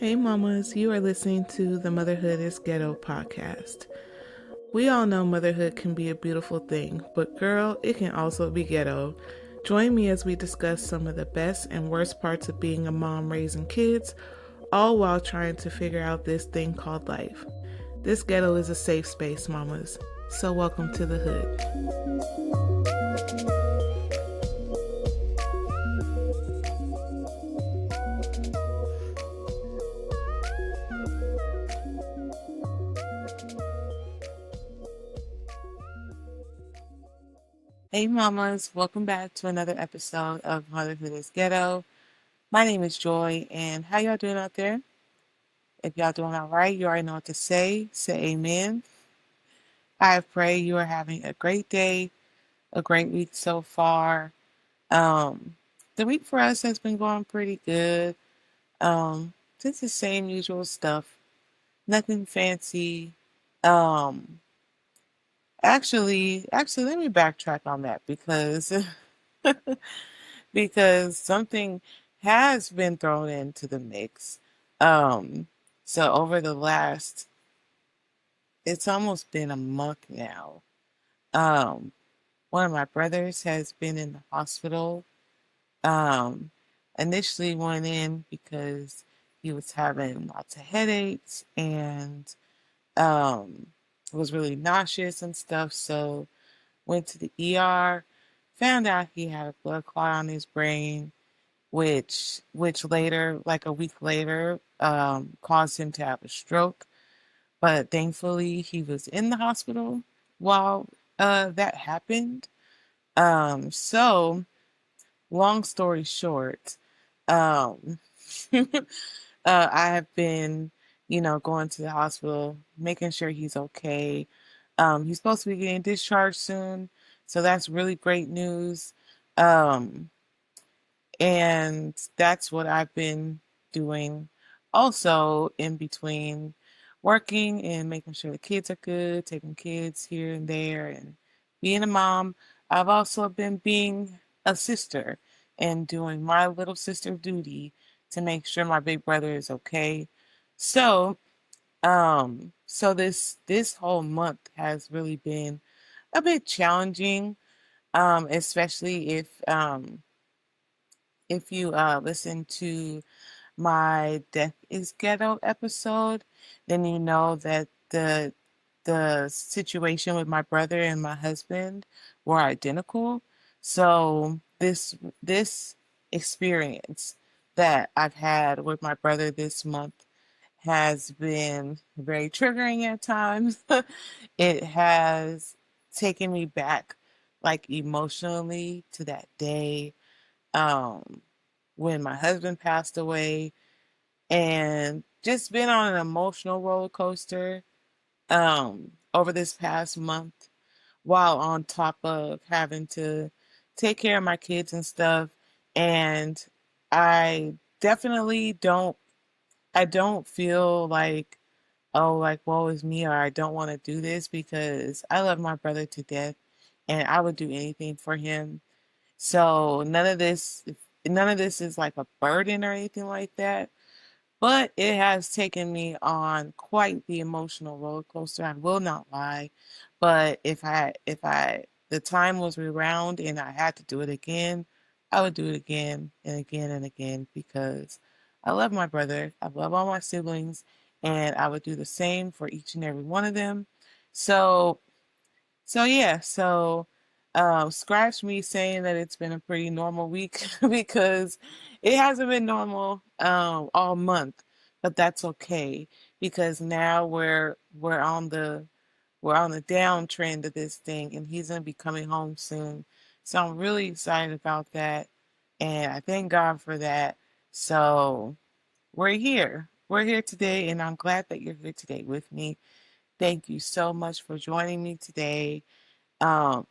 Hey mamas, you are listening to the Motherhood is Ghetto podcast. We all know motherhood can be a beautiful thing, but girl, it can also be ghetto. Join me as we discuss some of the best and worst parts of being a mom raising kids, all while trying to figure out this thing called life. This ghetto is a safe space, mamas. So welcome to the hood. Hey mamas, welcome back to another episode of Motherhood is Ghetto. My name is Joy, and how y'all doing out there? If y'all doing all right, you already know what to say. Say amen. I pray you are having a great day, a great week so far. Um, the week for us has been going pretty good. Just the same usual stuff. Nothing fancy. Um, actually, let me backtrack on that because because something has been thrown into the mix. Um, so over the last, it's almost been a month now. Um, One of my brothers has been in the hospital. Um, Initially went in because he was having lots of headaches and um, was really nauseous and stuff. So went to the ER, found out he had a blood clot on his brain, which later, like a week later, caused him to have a stroke. But thankfully, he was in the hospital while that happened. So long story short, um, I have been, going to the hospital, making sure he's okay. He's supposed to be getting discharged soon, so that's really great news. Um, and that's what I've been doing also in between working and making sure the kids are good, taking kids here and there, and being a mom. I've also been being a sister and doing my little sister duty to make sure my big brother is okay. So, so this whole month has really been a bit challenging, especially if you listen to my Death is Ghetto episode, then you know that the situation with my brother and my husband were identical. So this experience that I've had with my brother this month has been very triggering at times. It has taken me back like emotionally to that day um, when my husband passed away, and just been on an emotional roller coaster over this past month, while on top of having to take care of my kids and stuff. And I definitely don't feel like, oh, like, woe is me, or I don't want to do this, because I love my brother to death and I would do anything for him. So none of this is like a burden or anything like that, but it has taken me on quite the emotional roller coaster. I will not lie. But if the time was around and I had to do it again, I would do it again and again and again, because I love my brother. I love all my siblings, and I would do the same for each and every one of them. So scratch me saying that it's been a pretty normal week because it hasn't been normal all month, but that's okay, because now we're on the downtrend of this thing, and he's gonna be coming home soon. So I'm really excited about that, and I thank God for that. So we're here. We're here today, and I'm glad that you're here today with me. Thank you so much for joining me today. Um,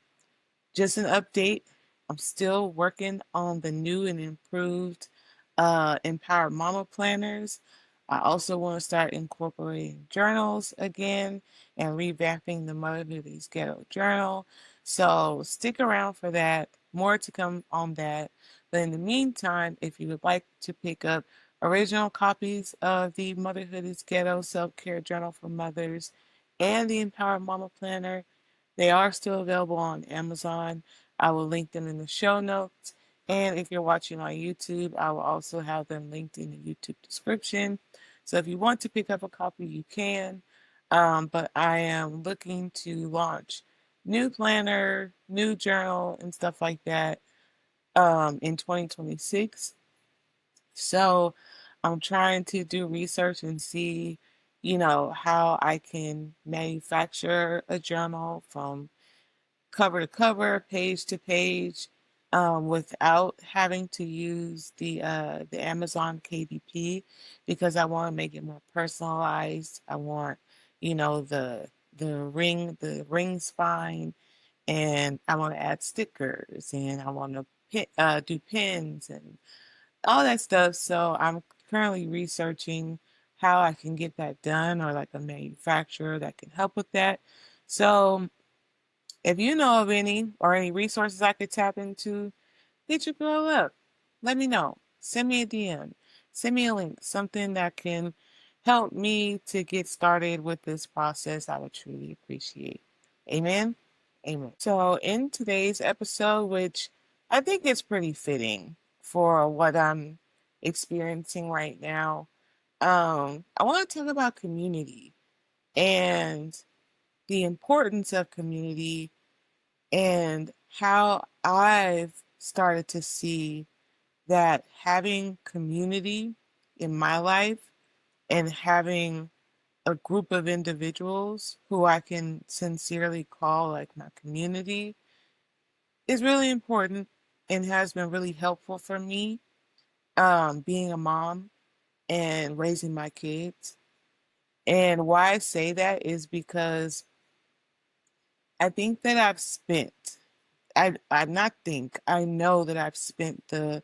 just an update. I'm still working on the new and improved Empowered Mama planners. I also want to start incorporating journals again and revamping the Motherhood is Ghetto journal. So stick around for that. More to come on that. But in the meantime, if you would like to pick up original copies of the Motherhood is Ghetto Self-Care Journal for Mothers and the Empowered Mama Planner. They are still available on Amazon. I will link them in the show notes. And if you're watching on YouTube, I will also have them linked in the YouTube description. So if you want to pick up a copy, you can. But I am looking to launch new planner, new journal, and stuff like that in 2026. So I'm trying to do research and see, how I can manufacture a journal from cover to cover, page to page, without having to use the Amazon KDP because I want to make it more personalized. I want, the ring spine, and I want to add stickers, and I want to do pins and all that stuff. So I'm currently researching how I can get that done or like a manufacturer that can help with that. So if you know of any or any resources I could tap into, hit your girl up. Let me know. Send me a DM. Send me a link, something that can help me to get started with this process. I would truly appreciate. Amen. Amen. So, in today's episode, which I think is pretty fitting for what I'm experiencing right now, I want to talk about community and the importance of community and how I've started to see that having community in my life and having a group of individuals who I can sincerely call like my community is really important and has been really helpful for me, being a mom and raising my kids. And why I say that is because I think that I not think, I know that I've spent the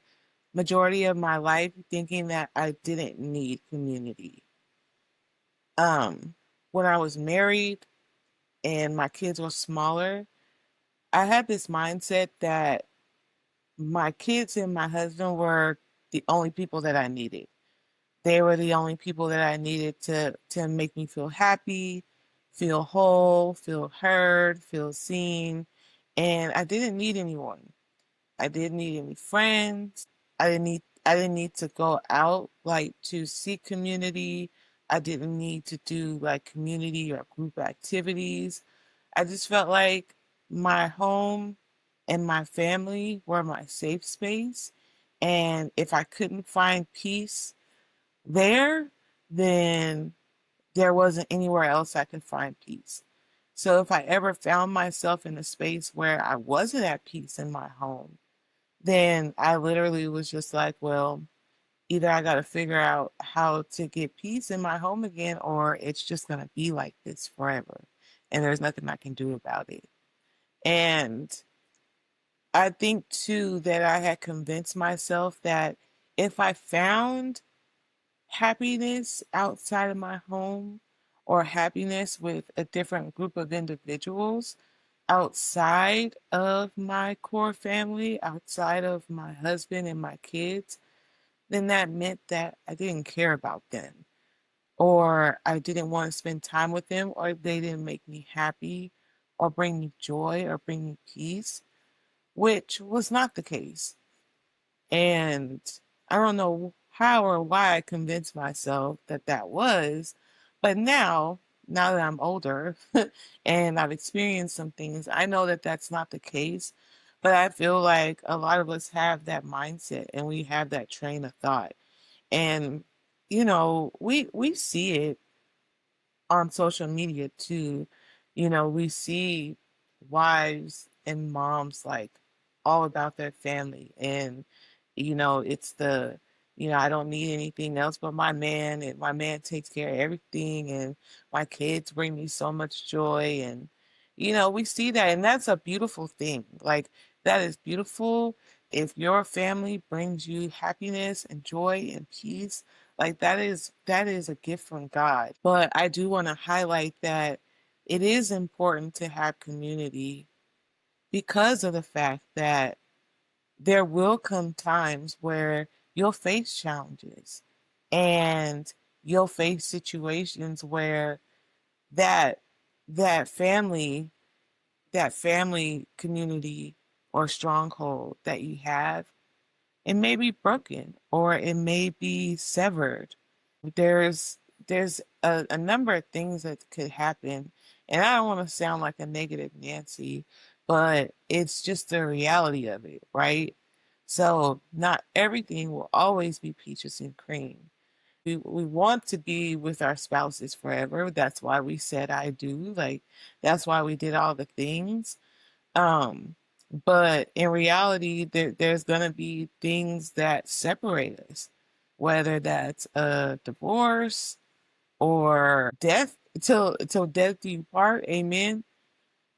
majority of my life thinking that I didn't need community. Um, when I was married and my kids were smaller, I had this mindset that my kids and my husband were the only people that I needed. They were the only people that I needed to make me feel happy, feel whole, feel heard, feel seen, and I didn't need anyone. I didn't need any friends. I didn't need to go out like to seek community. I didn't need to do like community or group activities. I just felt like my home and my family were my safe space. And if I couldn't find peace there, then there wasn't anywhere else I could find peace. So if I ever found myself in a space where I wasn't at peace in my home, then I literally was just like, well, either I got to figure out how to get peace in my home again, or it's just going to be like this forever. And there's nothing I can do about it. And I think too that I had convinced myself that if I found happiness outside of my home or happiness with a different group of individuals outside of my core family, outside of my husband and my kids, then that meant that I didn't care about them, or I didn't want to spend time with them, or they didn't make me happy, or bring me joy, or bring me peace, which was not the case. And I don't know how or why I convinced myself that that was, but now that I'm older and I've experienced some things, I know that that's not the case. But I feel like a lot of us have that mindset and we have that train of thought. And we see it on social media too. We see wives and moms like all about their family, and it's I don't need anything else but my man, and my man takes care of everything, and my kids bring me so much joy. And we see that, and that's a beautiful thing. Like, that is beautiful. If your family brings you happiness and joy and peace, like, that is a gift from God. But I do want to highlight that it is important to have community because of the fact that there will come times where you'll face challenges. And you'll face situations where that that family that family community or stronghold that you have, it may be broken or it may be severed. There's there's a number of things that could happen, and I don't want to sound like a negative Nancy, but it's just the reality of it, right? So not everything will always be peaches and cream. We want to be with our spouses forever. That's why we said I do. Like that's why we did all the things. Um, but in reality, there's gonna be things that separate us, whether that's a divorce or death till death do you part. Amen.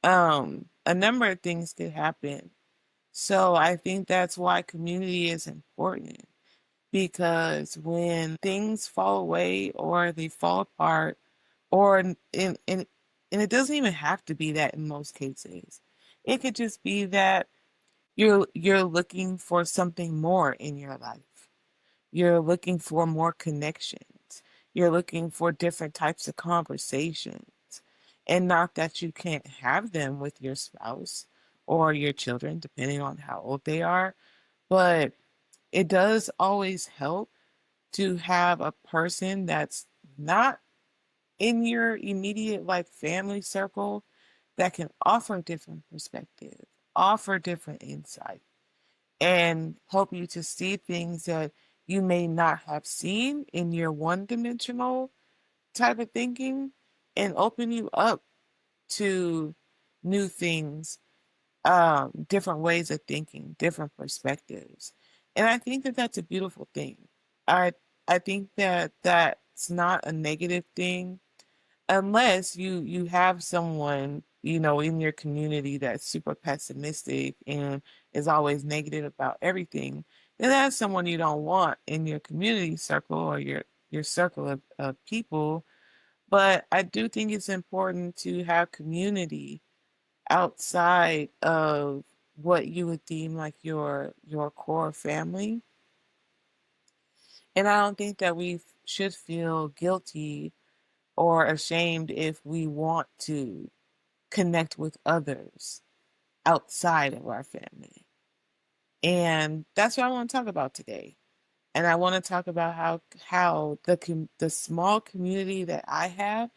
A number of things could happen. So I think that's why community is important because when things fall away or they fall apart, or and it doesn't even have to be that in most cases. It could just be that you're looking for something more in your life. You're looking for more connections. You're looking for different types of conversations. And not that you can't have them with your spouse or your children, depending on how old they are, but it does always help to have a person that's not in your immediate like family circle that can offer different perspective, offer different insight, and help you to see things that you may not have seen in your one dimensional type of thinking and open you up to new things, different ways of thinking, different perspectives. And I think that that's a beautiful thing. I I think that that's not a negative thing unless you have someone, in your community that's super pessimistic and is always negative about everything. Then that's someone you don't want in your community circle or your circle of people. But I do think it's important to have community outside of what you would deem like your core family. And I don't think that we should feel guilty or ashamed if we want to connect with others outside of our family. And that's what I want to talk about today. And I want to talk about how the small community that I have,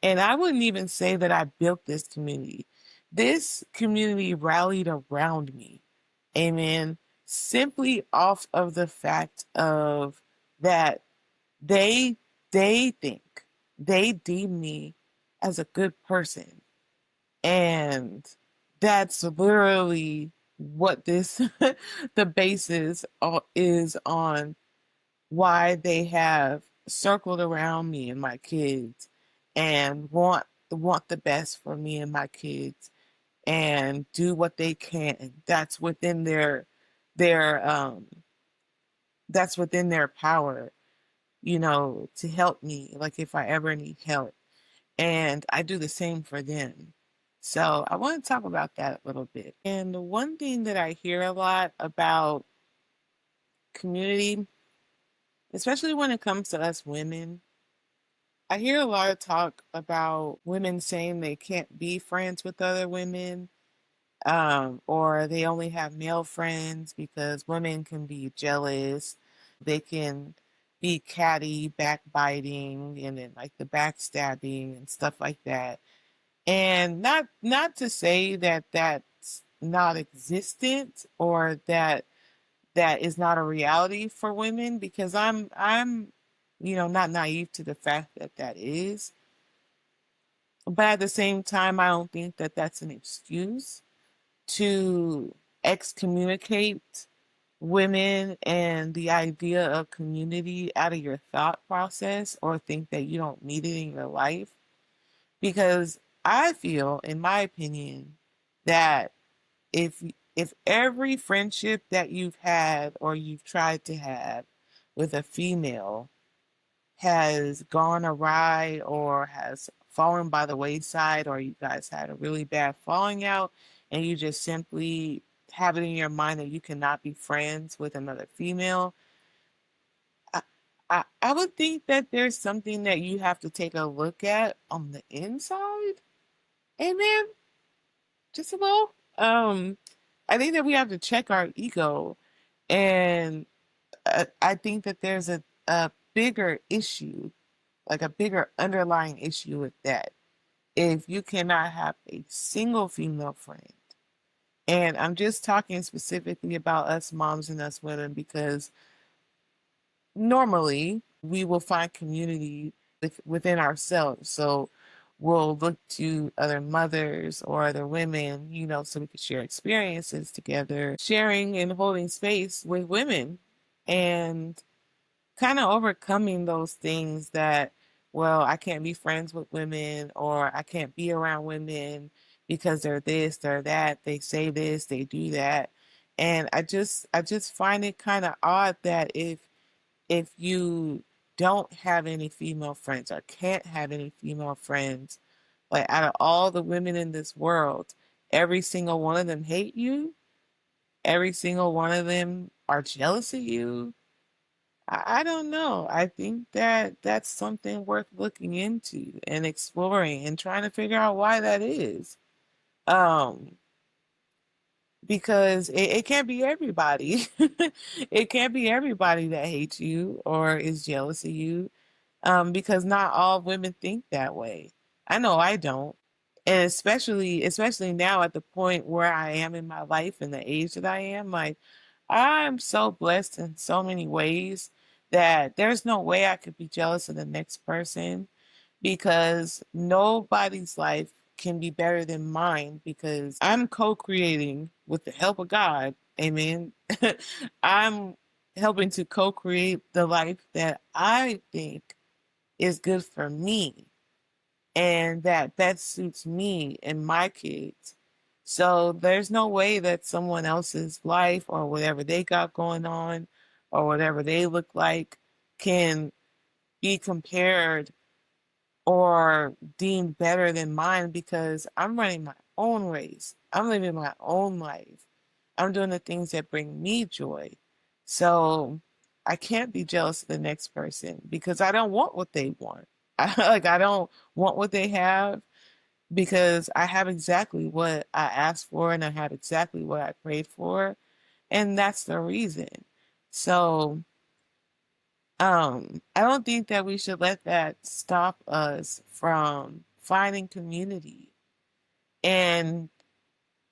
and I wouldn't even say that I built this community. This community rallied around me. Amen. Simply off of the fact of that they they think they deem me as a good person. And that's literally what this the basis is on why they have circled around me and my kids and want the best for me and my kids and do what they can. Their that's within their power, to help me, like if I ever need help. And I do the same for them. So I want to talk about that a little bit. And the one thing that I hear a lot about community, especially when it comes to us women, I hear a lot of talk about women saying they can't be friends with other women, or they only have male friends because women can be jealous. They can be catty, backbiting, and then like the backstabbing and stuff like that. And not to say that that's not existent or that is not a reality for women, because I'm not naive to the fact that that is. But at the same time, I don't think that that's an excuse to excommunicate women and the idea of community out of your thought process or think that you don't need it in your life. Because I feel, in my opinion, that if if every friendship that you've had or you've tried to have with a female has gone awry or has fallen by the wayside, or you guys had a really bad falling out and you just simply have it in your mind that you cannot be friends with another female, I, I would think that there's something that you have to take a look at on the inside. Amen. Just a little. I think that we have to check our ego, and I think that there's a bigger issue, like a bigger underlying issue with that. If you cannot have a single female friend, and I'm just talking specifically about us moms and us women because normally we will find community within ourselves. So we'll look to other mothers or other women, so we can share experiences together, sharing and holding space with women and kind of overcoming those things that, well, I can't be friends with women or I can't be around women because they're this, they're that, they say this, they do that. And I just find it kind of odd that if you don't have any female friends or can't have any female friends, like out of all the women in this world, every single one of them hate you, every single one of them are jealous of you. I don't know. I think that that's something worth looking into and exploring and trying to figure out why that is. Um, because it can't be everybody. It can't be everybody that hates you or is jealous of you, because not all women think that way. I know I don't. And especially now at the point where I am in my life and the age that I am, like I'm so blessed in so many ways that there's no way I could be jealous of the next person because nobody's life can be better than mine because I'm co-creating with the help of God. Amen. I'm helping to co-create the life that I think is good for me and that best suits me and my kids. So there's no way that someone else's life or whatever they got going on or whatever they look like can be compared or deemed better than mine because I'm running my own race. I'm living my own life. I'm doing the things that bring me joy. So I can't be jealous of the next person because I don't want what they want. I don't want what they have because I have exactly what I asked for and I have exactly what I prayed for. And that's the reason. So I don't think that we should let that stop us from finding community. And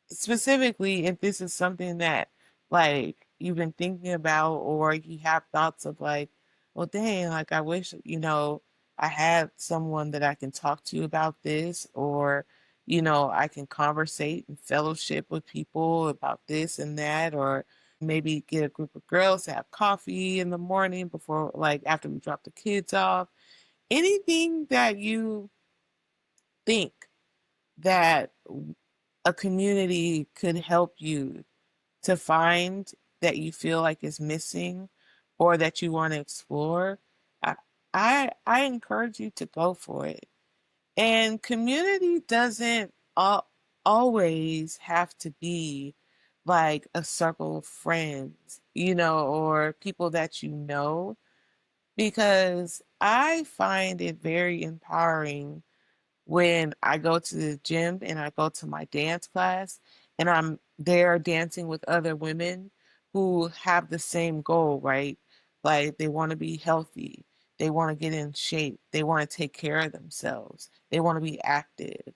specifically, if this is something that, like, you've been thinking about, or you have thoughts of, like, well, dang, like, I wish, I had someone that I can talk to about this, or, I can conversate and fellowship with people about this and that, or maybe get a group of girls to have coffee in the morning before, like, after we drop the kids off. Anything that you think that a community could help you to find that you feel like is missing or that you want to explore, I, I encourage you to go for it. And community doesn't always have to be like a circle of friends, or people that you know, because I find it very empowering when I go to the gym and I go to my dance class and I'm there dancing with other women who have the same goal, right? Like they want to be healthy, they want to get in shape, they want to take care of themselves, they want to be active.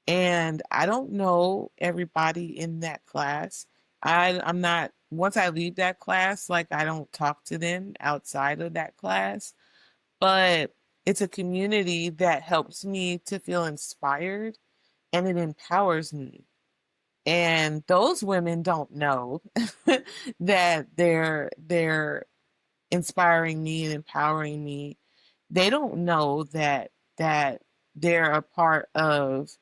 And I don't know everybody in that class. I'm not, once I leave that class, like I don't talk to them outside of that class, but it's a community that helps me to feel inspired and it empowers me. And those women don't know that they're inspiring me and empowering me. They don't know that they're a part of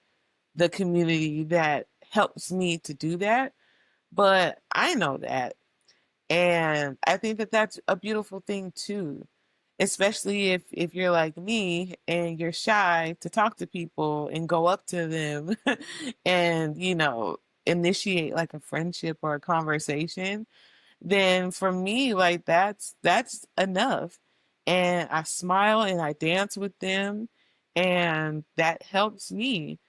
the community that helps me to do that, but I know that. And I think that that's a beautiful thing too, especially if you're like me and you're shy to talk to people and go up to them and, initiate like a friendship or a conversation, then for me, like that's enough. and I smile and I dance with them, and that helps me.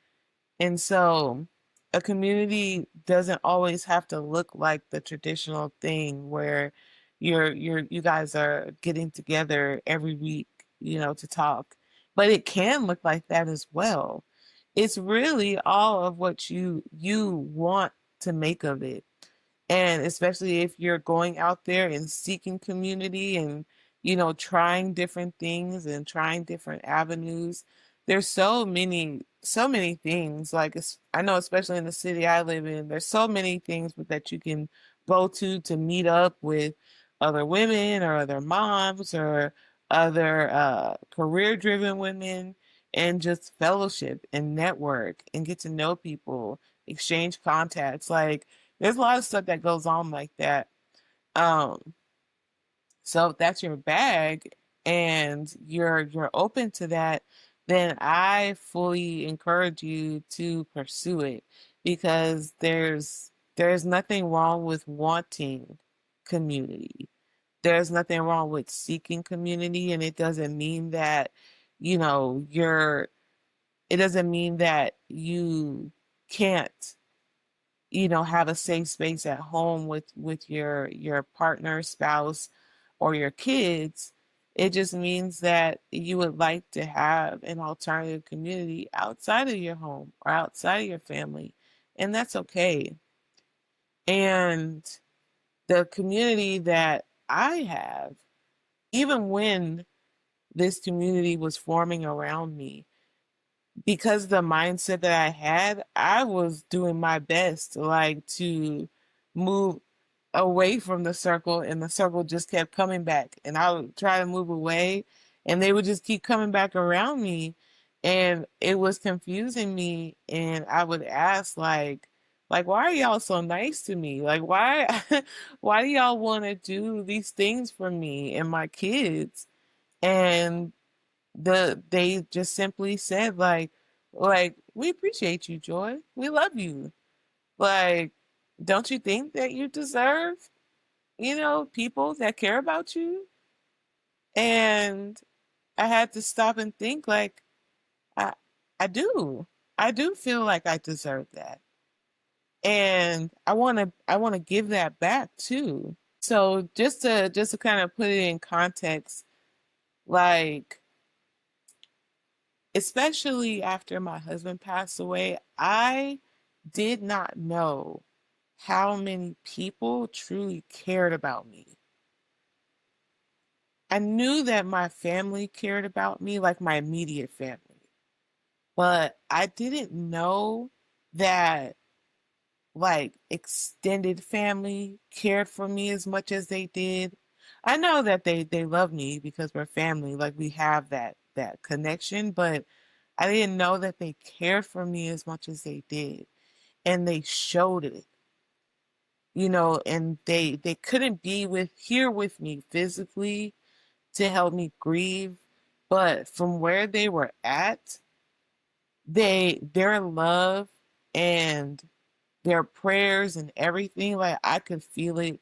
And so a community doesn't always have to look like the traditional thing where you guys are getting together every week, to talk. But it can look like that as well. It's really all of what you want to make of it. And especially if you're going out there and seeking community and, trying different things and trying different avenues. There's so many things. Like I know, especially in the city I live in, there's so many things that you can go to meet up with other women or other moms or other career driven women and just fellowship and network and get to know people, exchange contacts. Like, there's a lot of stuff that goes on like that. Um, so if that's your bag and you're open to that, then I fully encourage you to pursue it because there's nothing wrong with wanting community. There's nothing wrong with seeking community, and it doesn't mean that, you know, you're it doesn't mean that you can't, have a safe space at home with your partner, spouse, or your kids. It just means that you would like to have an alternative community outside of your home or outside of your family, and that's okay. And the community that I have, even when this community was forming around me, because the mindset that I had, I was doing my best, like, to move away from the circle, and the circle just kept coming back. And I would try to move away, and they would just keep coming back around me. And it was confusing me. And I would ask, like, why are y'all so nice to me? Like, why, why do y'all want to do these things for me and my kids? And they just simply said like we appreciate you, Joy, we love you, like, don't you think that you deserve, people that care about you? And I had to stop and think, like, i I do feel like I deserve that, and I want to give that back too. So just to kind of put it in context, like, especially after my husband passed away, I did not know how many people truly cared about me. I knew that my family cared about me, like my immediate family, but I didn't know that, like, extended family cared for me as much as they did. I know that they love me because we're family, like we have that connection, but I didn't know that they cared for me as much as they did, and they showed it, and they couldn't be with me physically to help me grieve, but from where they were at, their love and their prayers and everything, like, I could feel it,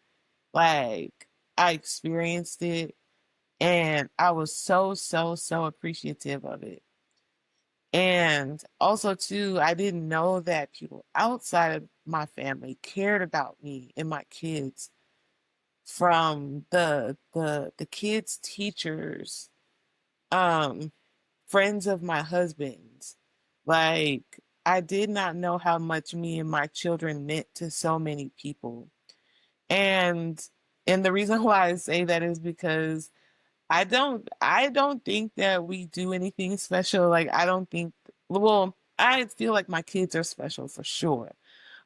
like, I experienced it, and I was so so so appreciative of it. And also too, I didn't know that people outside of my family cared about me and my kids, from the kids' teachers, um, friends of my husband's. Like, I did not know how much me and my children meant to so many people. And and the reason why I say that is because I don't think that we do anything special. Like, I don't think, well, I feel like my kids are special for sure.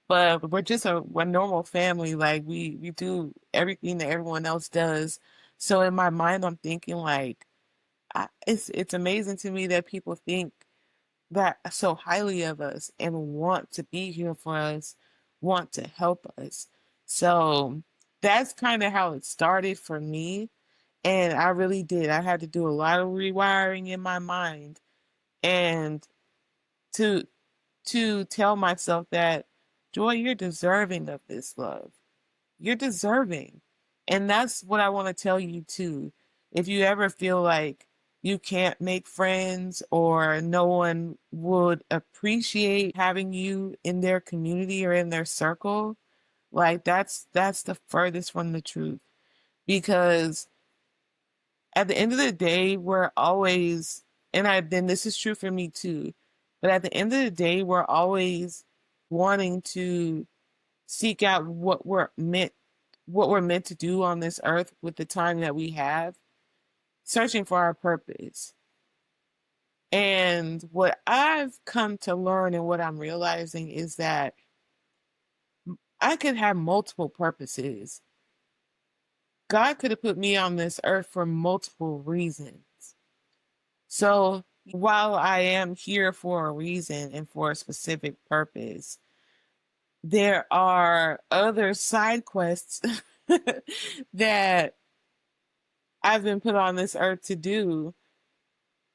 But we're just a normal family. Like, we do everything that everyone else does. So in my mind I'm thinking, like, it's amazing to me that people think that so highly of us and want to be here for us, want to help us. So that's kind of how it started for me. And I really did. I had to do a lot of rewiring in my mind, and to to tell myself that, Joy, you're deserving of this love. You're deserving. And that's what I want to tell you too. If you ever feel like you can't make friends or no one would appreciate having you in their community or in their circle, like that's the furthest from the truth. Because at the end of the day, we're always, and I then this is true for me too, but at the end of the day, we're always wanting to seek out what we're meant to do on this earth with the time that we have, searching for our purpose. And what I've come to learn and what I'm realizing is that I could have multiple purposes. God could have put me on this earth for multiple reasons. So while I am here for a reason and for a specific purpose, there are other side quests that I've been put on this earth to do.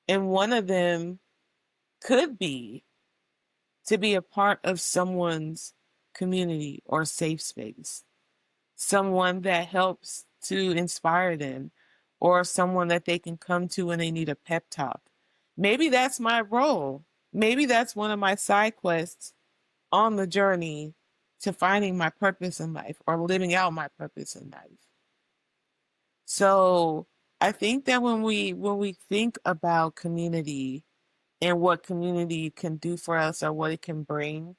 And one of them could be to be a part of someone's community or safe space, someone that helps to inspire them, or someone that they can come to when they need a pep talk. Maybe that's my role. Maybe that's one of my side quests on the journey to finding my purpose in life or living out my purpose in life. So I think that when we think about community and what community can do for us or what it can bring,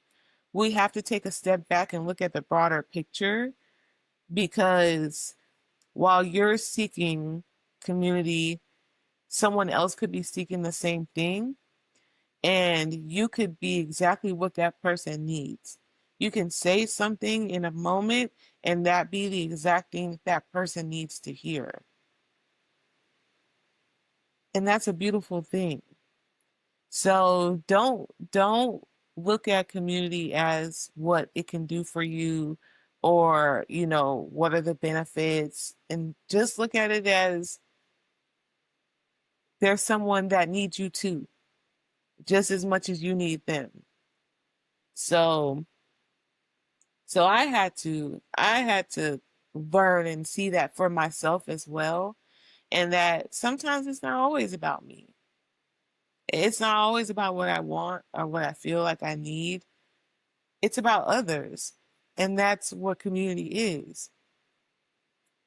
we have to take a step back and look at the broader picture, because while you're seeking community, someone else could be seeking the same thing, and you could be exactly what that person needs. You can say something in a moment, and that be the exact thing that person needs to hear. And that's a beautiful thing. So don't look at community as what it can do for you, or, what are the benefits, and just look at it as there's someone that needs you too, just as much as you need them. So so I had to learn and see that for myself as well, and that sometimes it's not always about me. It's not always about what I want or what I feel like I need. It's about others. And that's what community is.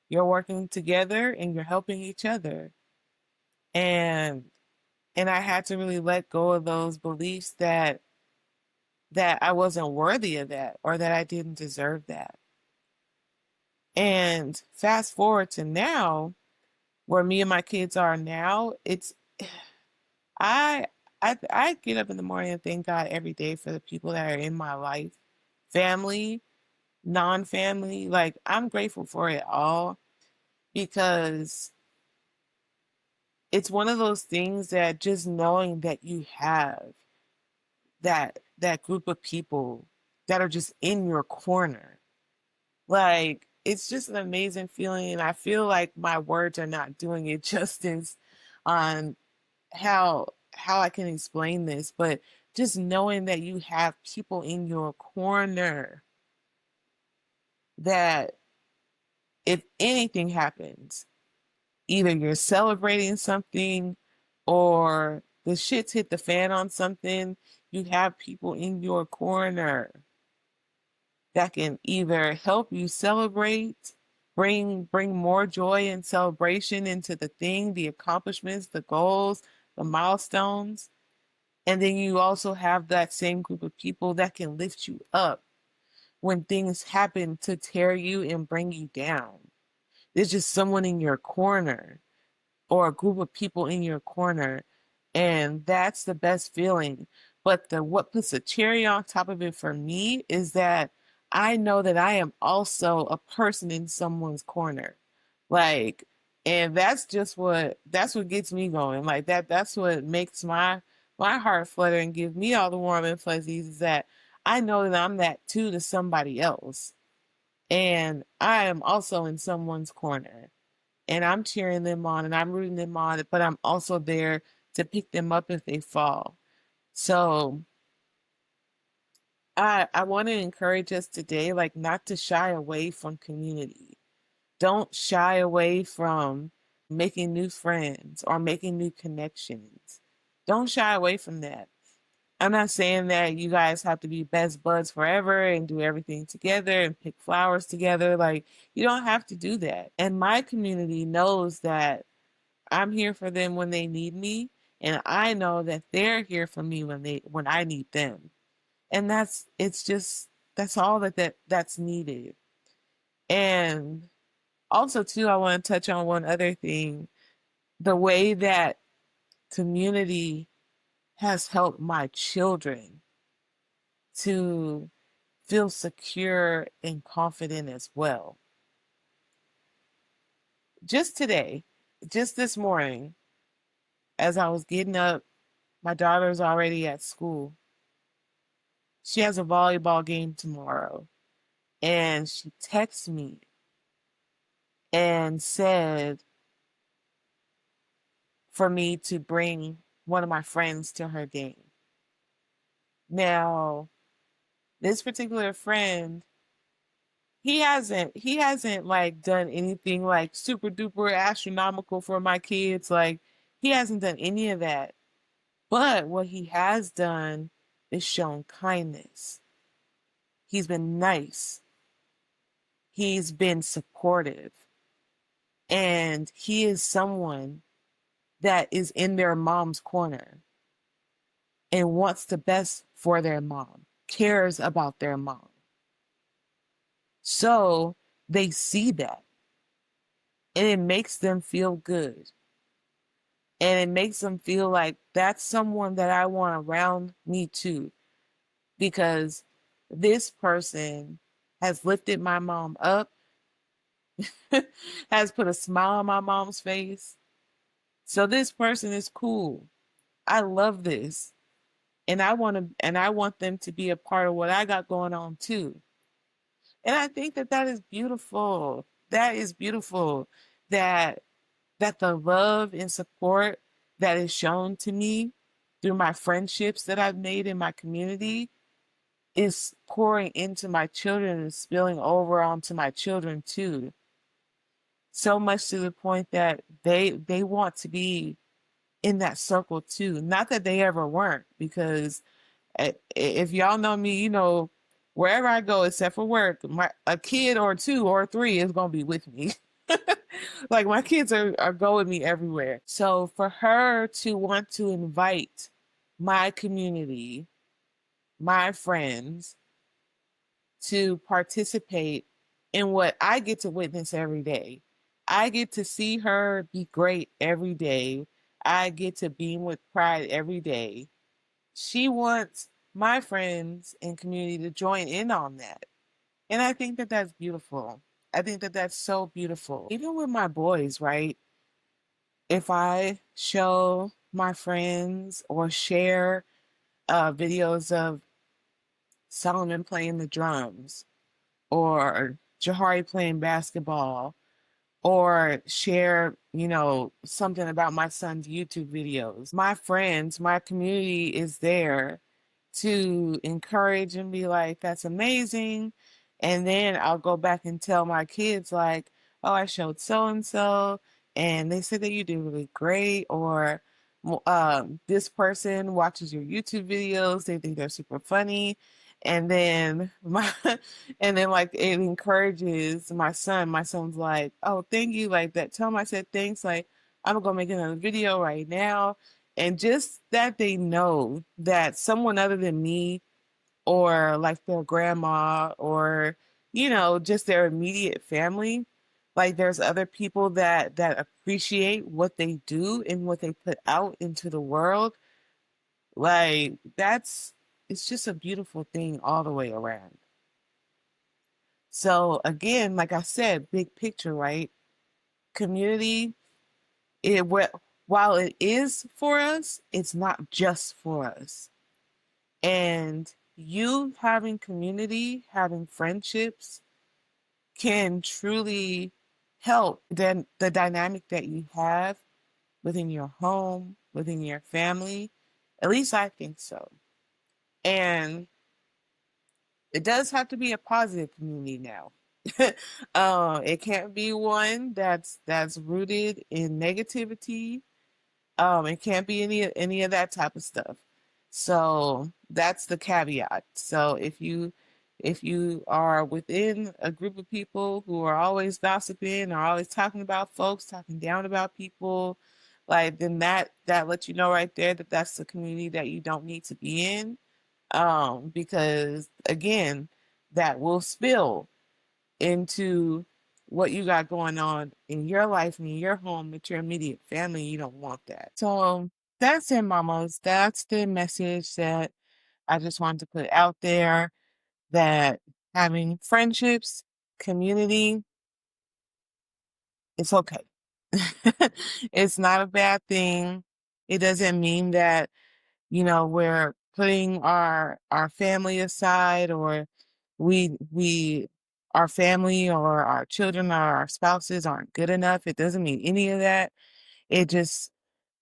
You're working together and you're helping each other. And I had to really let go of those beliefs that I wasn't worthy of that or that I didn't deserve that. And fast forward to now, where me and my kids are now, it's I I get up in the morning and thank God every day for the people that are in my life, family, non-family. Like, I'm grateful for it all, because it's one of those things that just knowing that you have that group of people that are just in your corner. Like, it's just an amazing feeling, and I feel like my words are not doing it justice on how I can explain this, but just knowing that you have people in your corner that if anything happens, either you're celebrating something or the shits hit the fan on something, you have people in your corner that can either help you celebrate, bring more joy and celebration into the thing, the accomplishments, the goals, the milestones. And then you also have that same group of people that can lift you up when things happen to tear you and bring you down. There's just someone in your corner, or a group of people in your corner, and that's the best feeling. But the what puts a cherry on top of it for me is that I know that I am also a person in someone's corner. Like, and that's what gets me going. Like, that's what makes my heart flutter and give me all the warm and fuzzies, is that I know that I'm that too to somebody else. And I am also in someone's corner, and I'm cheering them on and I'm rooting them on, but I'm also there to pick them up if they fall. So I want to encourage us today, like, not to shy away from community. Don't shy away from making new friends or making new connections. Don't shy away from that. I'm not saying that you guys have to be best buds forever and do everything together and pick flowers together. Like, you don't have to do that. And my community knows that I'm here for them when they need me, and I know that they're here for me when I need them. And that's all that's needed. And also too, I want to touch on one other thing. The way that community has helped my children to feel secure and confident as well. Just today, just this morning, as I was getting up, my daughter's already at school. She has a volleyball game tomorrow. And she texted me and said for me to bring one of my friends to her game. Now, this particular friend, he hasn't like done anything like super duper astronomical for my kids. Like, he hasn't done any of that. But what he has done is shown kindness. He's been nice. He's been supportive. And he is someone that is in their mom's corner and wants the best for their mom, cares about their mom. So they see that and it makes them feel good. And it makes them feel like that's someone that I want around me too. Because this person has lifted my mom up, has put a smile on my mom's face. So this person is cool. I love this. And I want them to be a part of what I got going on too. And I think that that is beautiful. That is beautiful. That that the love and support that is shown to me through my friendships that I've made in my community is pouring into my children and spilling over onto my children too. So much to the point that they want to be in that circle too. Not that they ever weren't, because if y'all know me, you know, wherever I go except for work, a kid or two or three is gonna be with me. Like, my kids are go with me everywhere. So for her to want to invite my community, my friends, to participate in what I get to witness every day. I get to see her be great every day. I get to beam with pride every day. She wants my friends and community to join in on that. And I think that that's beautiful. I think that that's so beautiful. Even with my boys, right? If I show my friends or share videos of Solomon playing the drums or Jahari playing basketball or share, you know, something about my son's YouTube videos, my friends, my community is there to encourage and be like, that's amazing. And then I'll go back and tell my kids, like, oh, I showed so and so, and they said that you did really great. Or this person watches your YouTube videos, they think they're super funny. And then and then like it encourages my son. My son's like, oh, thank you. Like that. Tell him I said thanks. Like, I'm gonna make another video right now. And just that they know that someone other than me or like their grandma or, you know, just their immediate family, like there's other people that appreciate what they do and what they put out into the world. Like, that's it's just a beautiful thing all the way around. So again, like I said, big picture, right? Community, while it is for us, it's not just for us. And you having community, having friendships can truly help then the dynamic that you have within your home, within your family. At least I think so. And it does have to be a positive community now. It can't be one that's rooted in negativity. It can't be any of that type of stuff. So that's the caveat. So if you are within a group of people who are always gossiping or always talking about folks, talking down about people, like then that lets you know right there that that's the community that you don't need to be in. Because again, that will spill into what you got going on in your life and in your home with your immediate family. You don't want that. So that's it, mamas. That's the message that I just wanted to put out there, that having friendships, community, it's okay. It's not a bad thing. It doesn't mean that, we're putting our family aside, or we our family or our children or our spouses aren't good enough. It doesn't mean any of that. It just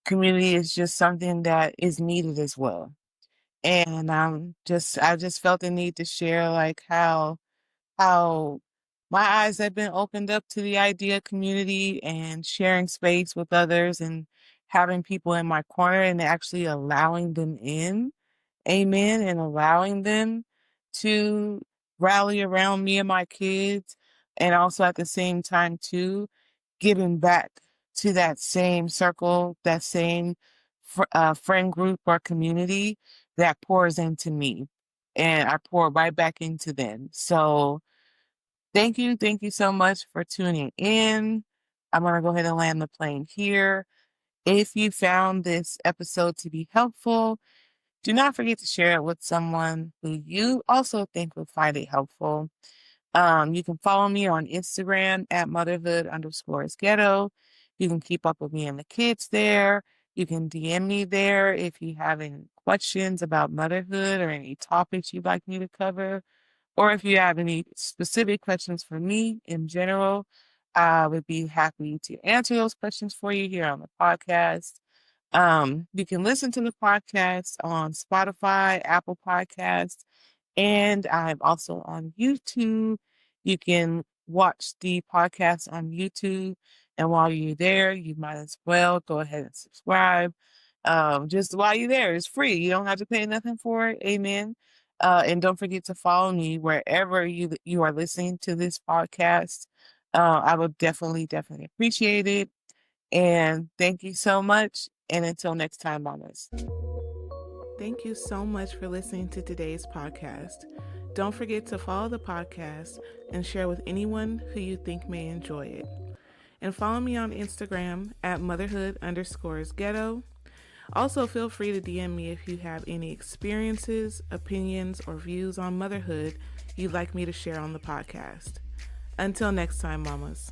community is just something that is needed as well. And I just felt the need to share like how my eyes have been opened up to the idea of community and sharing space with others and having people in my corner and actually allowing them in. Amen. And allowing them to rally around me and my kids. And also at the same time, too, giving back to that same circle, that same friend group or community that pours into me. And I pour right back into them. So thank you. Thank you so much for tuning in. I'm going to go ahead and land the plane here. If you found this episode to be helpful, do not forget to share it with someone who you also think will find it helpful. You can follow me on Instagram at motherhood_ghetto. You can keep up with me and the kids there. You can DM me there if you have any questions about motherhood or any topics you'd like me to cover. Or if you have any specific questions for me in general, I would be happy to answer those questions for you here on the podcast. You can listen to the podcast on Spotify, Apple Podcasts, and I'm also on YouTube. You can watch the podcast on YouTube. And while you're there, you might as well go ahead and subscribe. Just while you're there, it's free. You don't have to pay nothing for it. Amen. And don't forget to follow me wherever you are listening to this podcast. I would definitely appreciate it. And thank you so much. And until next time, mamas. Thank you so much for listening to today's podcast. Don't forget to follow the podcast and share with anyone who you think may enjoy it. And follow me on Instagram at motherhood_ghetto. Also, feel free to DM me if you have any experiences, opinions, or views on motherhood you'd like me to share on the podcast. Until next time, mamas.